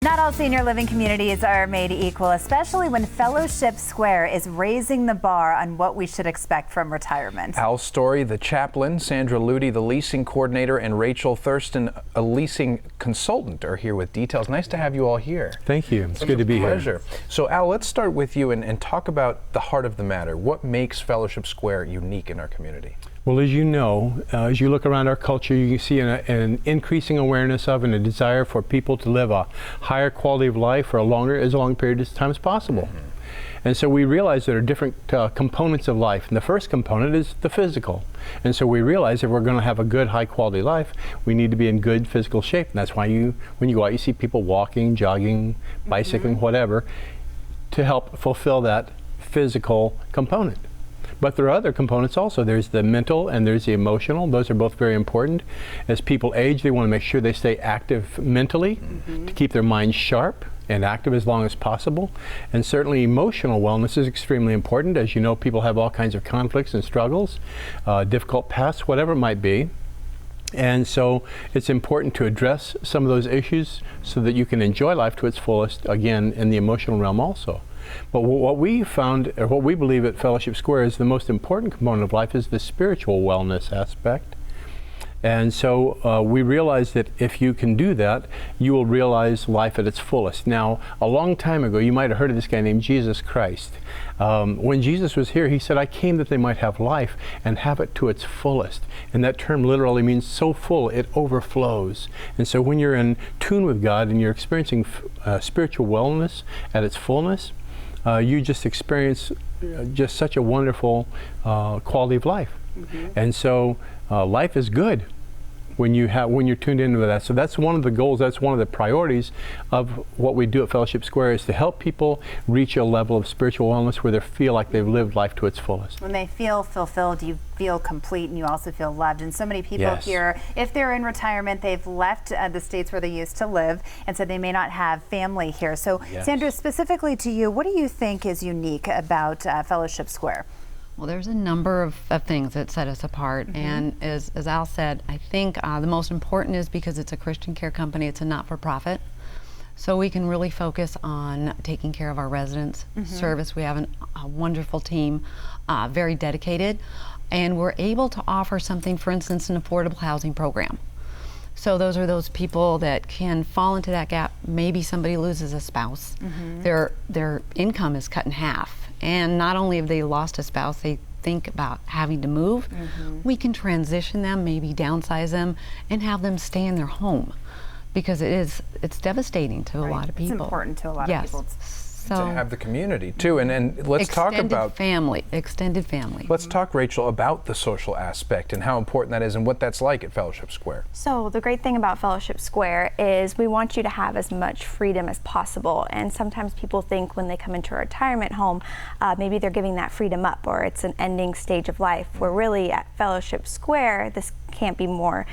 Not all senior living communities are made equal, especially when Fellowship Square is raising the bar on what we should expect from retirement. Al Story, the chaplain, Sandra Ludy, the leasing coordinator, and Rachel Thurston, a leasing consultant, are here with details. Nice to have you all here. Thank you. It's good to be here. So Al, let's start with you and talk about the heart of the matter. What makes Fellowship Square unique in our community? Well, as you know, as you look around our culture, you see an increasing awareness of and a desire for people to live a higher quality of life for as long period of time as possible. And so we realize there are different components of life. And the first component is the physical. And so we realize if we're going to have a good, high quality life, we need to be in good physical shape. And that's why when you go out, you see people walking, jogging, bicycling, whatever, to help fulfill that physical component. But there are other components also. There's the mental and there's the emotional. Those are both very important. As people age, they want to make sure they stay active mentally to keep their minds sharp and active as long as possible. And certainly emotional wellness is extremely important. As you know, people have all kinds of conflicts and struggles, difficult pasts, whatever it might be. And so it's important to address some of those issues so that you can enjoy life to its fullest, again, in the emotional realm also. But what we found, or what we believe at Fellowship Square, is the most important component of life is the spiritual wellness aspect. And so we realize that if you can do that, you will realize life at its fullest. Now, a long time ago, you might have heard of this guy named Jesus Christ. When Jesus was here, he said, "I came that they might have life and have it to its fullest." And that term literally means so full, it overflows. And so when you're in tune with God and you're experiencing spiritual wellness at its fullness, you just experience just such a wonderful quality of life. And so life is good when you're tuned into that. So that's one of the goals, that's one of the priorities of what we do at Fellowship Square, is to help people reach a level of spiritual wellness where they feel like they've lived life to its fullest. When they feel fulfilled, you feel complete and you also feel loved. And so many people here, if they're in retirement, they've left the states where they used to live, and so they may not have family here. So Sandra, specifically to you, what do you think is unique about Fellowship Square? Well, there's a number of things that set us apart, and as Al said, I think the most important is because it's a Christian care company, it's a not-for-profit, so we can really focus on taking care of our residents' service. We have a wonderful team, very dedicated, and we're able to offer something, for instance, an affordable housing program. So those are those people that can fall into that gap. Maybe somebody loses a spouse, their income is cut in half. And not only have they lost a spouse, they think about having to move. We can transition them, maybe downsize them, and have them stay in their home, because it's devastating to a lot of people. It's important to a lot of people. To have the community too, and let's talk about extended family. Let's talk, Rachel, about the social aspect and how important that is and what that's like at Fellowship Square. So the great thing about Fellowship Square is we want you to have as much freedom as possible, and sometimes people think when they come into a retirement home, maybe they're giving that freedom up, or it's an ending stage of life, where really at Fellowship Square this can't be more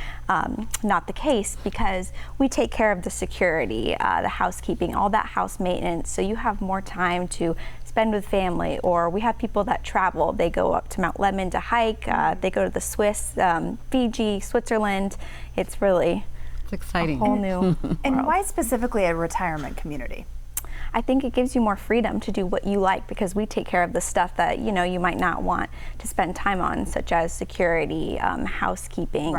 not the case, because we take care of the security, the housekeeping, all that house maintenance, so you have more time to spend with family. Or we have people that travel, they go up to Mount Lemmon to hike, they go to the Swiss, Fiji, Switzerland. It's exciting. A whole new And why specifically a retirement community? I think it gives you more freedom to do what you like, because we take care of the stuff that you might not want to spend time on, such as security, housekeeping,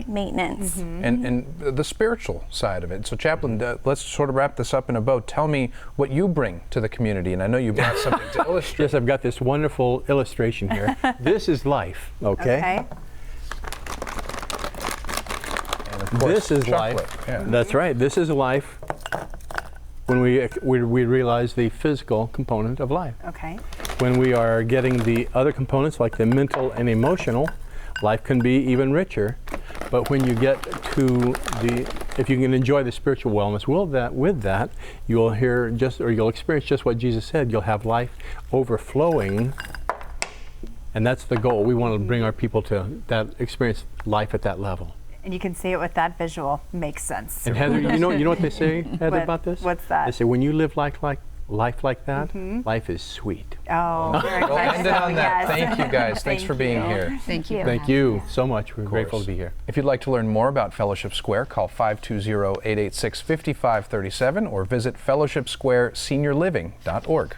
maintenance. And the spiritual side of it. So Chaplain, let's sort of wrap this up in a bow. Tell me what you bring to the community, and I know you brought something to illustrate. Yes, I've got this wonderful illustration here. This is life, okay? And of course, this is chocolate. life. That's right, this is life. When we realize the physical component of life. When we are getting the other components like the mental and emotional, life can be even richer. But when you get to if you can enjoy the spiritual wellness with that, you'll you'll experience just what Jesus said. You'll have life overflowing, and that's the goal. We want to bring our people to that experience life at that level. And you can see it with that visual. Makes sense. And Heather, you know what they say, Heather, about this? What's that? They say when you live life like life like that, life is sweet. Oh, very We'll much end it so, on that. yes. Thank you guys. Thanks for being here. Thank you. Thank you so much. We're grateful to be here. If you'd like to learn more about Fellowship Square, call 520-886-5537 or visit fellowshipsquareseniorliving.org.